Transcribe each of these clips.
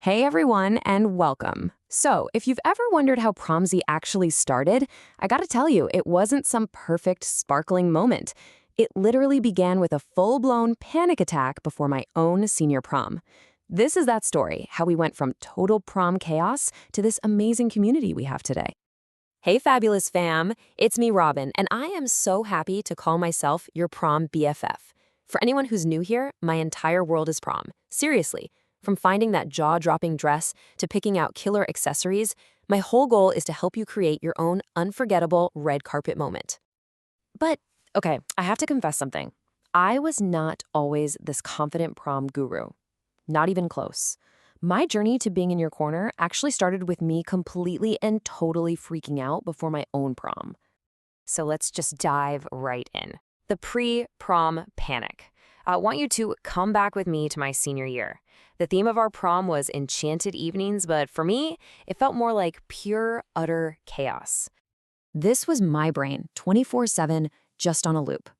Hey everyone, and welcome. So, if you've ever wondered how Promsie actually started, I gotta tell you, it wasn't some perfect, sparkling moment. It literally began with a full-blown panic attack before my own senior prom. This is that story, how we went from total prom chaos to this amazing community we have today. Hey fabulous fam, it's me Robin, and I am so happy to call myself your prom BFF. For anyone who's new here, my entire world is prom. Seriously. From finding that jaw-dropping dress to picking out killer accessories, my whole goal is to help you create your own unforgettable red carpet moment. But, okay, I have to confess something. I was not always this confident prom guru. Not even close. My journey to being in your corner actually started with me completely and totally freaking out before my own prom. So let's just dive right in. The pre-prom panic. I want you to come back with me to my senior year. The theme of our prom was enchanted evenings, but for me, it felt more like pure, utter chaos. This was my brain, 24/7, just on a loop.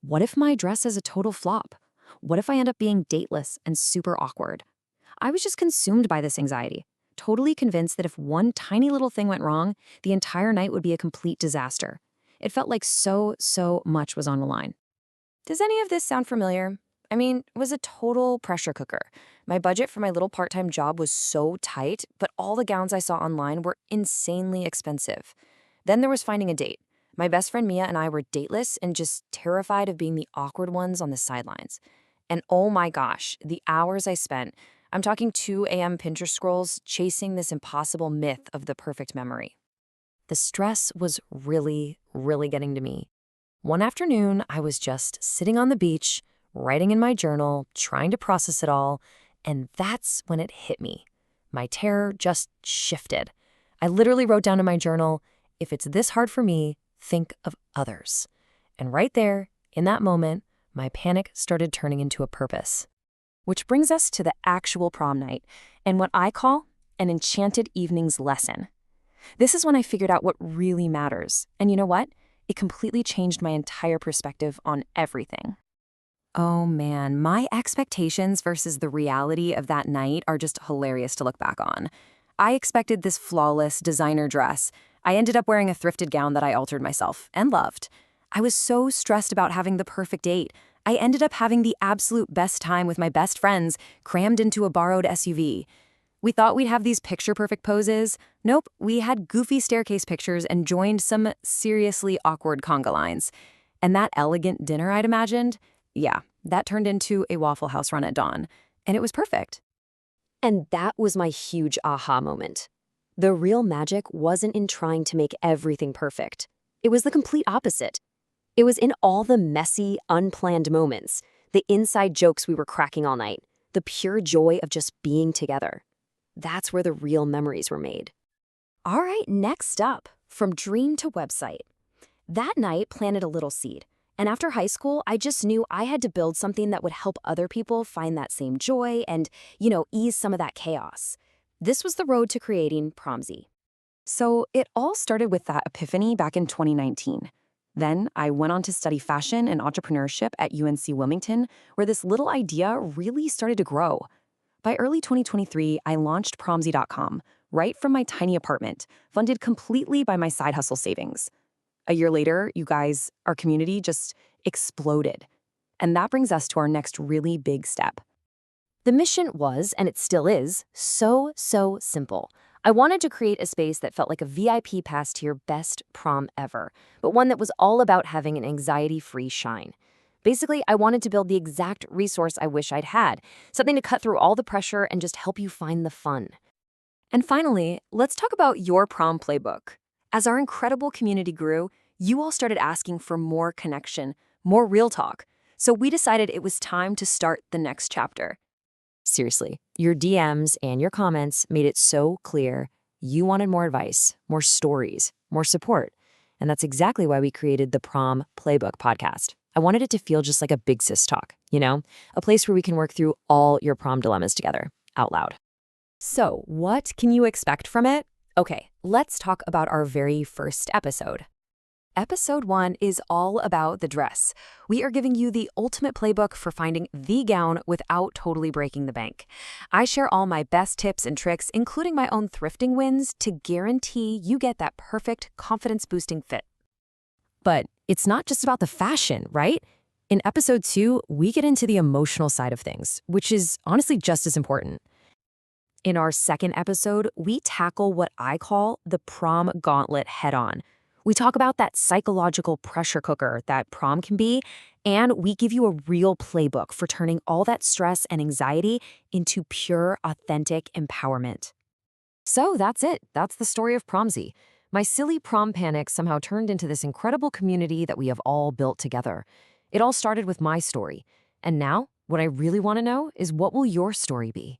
What if my dress is a total flop? What if I end up being dateless and super awkward? I was just consumed by this anxiety, totally convinced that if one tiny little thing went wrong, the entire night would be a complete disaster. It felt like so much was on the line. Does any of this sound familiar? I mean, it was a total pressure cooker. My budget for my little part-time job was so tight, but all the gowns I saw online were insanely expensive. Then there was finding a date. My best friend Mia and I were dateless and just terrified of being the awkward ones on the sidelines. And oh my gosh, the hours I spent, I'm talking 2 a.m. Pinterest scrolls, chasing this impossible myth of the perfect memory. The stress was really getting to me. One afternoon, I was just sitting on the beach, writing in my journal, trying to process it all, and that's when it hit me. My terror just shifted. I literally wrote down in my journal, if it's this hard for me, think of others. And right there, in that moment, my panic started turning into a purpose. Which brings us to the actual prom night, and what I call an enchanted evening's lesson. This is when I figured out what really matters, and you know what? It completely changed my entire perspective on everything. Oh man, my expectations versus the reality of that night are just hilarious to look back on. I expected this flawless designer dress. I ended up wearing a thrifted gown that I altered myself and loved. I was so stressed about having the perfect date. I ended up having the absolute best time with my best friends, crammed into a borrowed SUV. We thought we'd have these picture-perfect poses. Nope, we had goofy staircase pictures and joined some seriously awkward conga lines. And that elegant dinner I'd imagined, yeah, that turned into a Waffle House run at dawn. And it was perfect. And that was my huge aha moment. The real magic wasn't in trying to make everything perfect. It was the complete opposite. It was in all the messy, unplanned moments, the inside jokes we were cracking all night, the pure joy of just being together. That's where the real memories were made. All right, next up, from dream to website. That night planted a little seed. And after high school, I just knew I had to build something that would help other people find that same joy and, ease some of that chaos. This was the road to creating Promsie. So it all started with that epiphany back in 2019. Then I went on to study fashion and entrepreneurship at UNC Wilmington, where this little idea really started to grow. By early 2023, I launched Promsie.com, right from my tiny apartment, funded completely by my side hustle savings. A year later, you guys, our community just exploded. And that brings us to our next really big step. The mission was, and it still is, so simple. I wanted to create a space that felt like a VIP pass to your best prom ever, but one that was all about having an anxiety-free shine. Basically, I wanted to build the exact resource I wish I'd had, something to cut through all the pressure and just help you find the fun. And finally, let's talk about your prom playbook. As our incredible community grew, you all started asking for more connection, more real talk. So we decided it was time to start the next chapter. Seriously, your DMs and your comments made it so clear you wanted more advice, more stories, more support. And that's exactly why we created the Prom Playbook podcast. I wanted it to feel just like a big-sis talk, a place where we can work through all your prom dilemmas together, out loud. So what can you expect from it? Okay, let's talk about our very first episode. Episode 1 is all about the dress. We are giving you the ultimate playbook for finding the gown without totally breaking the bank. I share all my best tips and tricks, including my own thrifting wins, to guarantee you get that perfect, confidence-boosting fit. But it's not just about the fashion, right? In episode 2, we get into the emotional side of things, which is honestly just as important. In our second episode, we tackle what I call the prom gauntlet head-on. We talk about that psychological pressure cooker that prom can be, and we give you a real playbook for turning all that stress and anxiety into pure, authentic empowerment. So that's it. That's the story of Promsie. My silly prom panic somehow turned into this incredible community that we have all built together. It all started with my story. And now, what I really want to know is, what will your story be?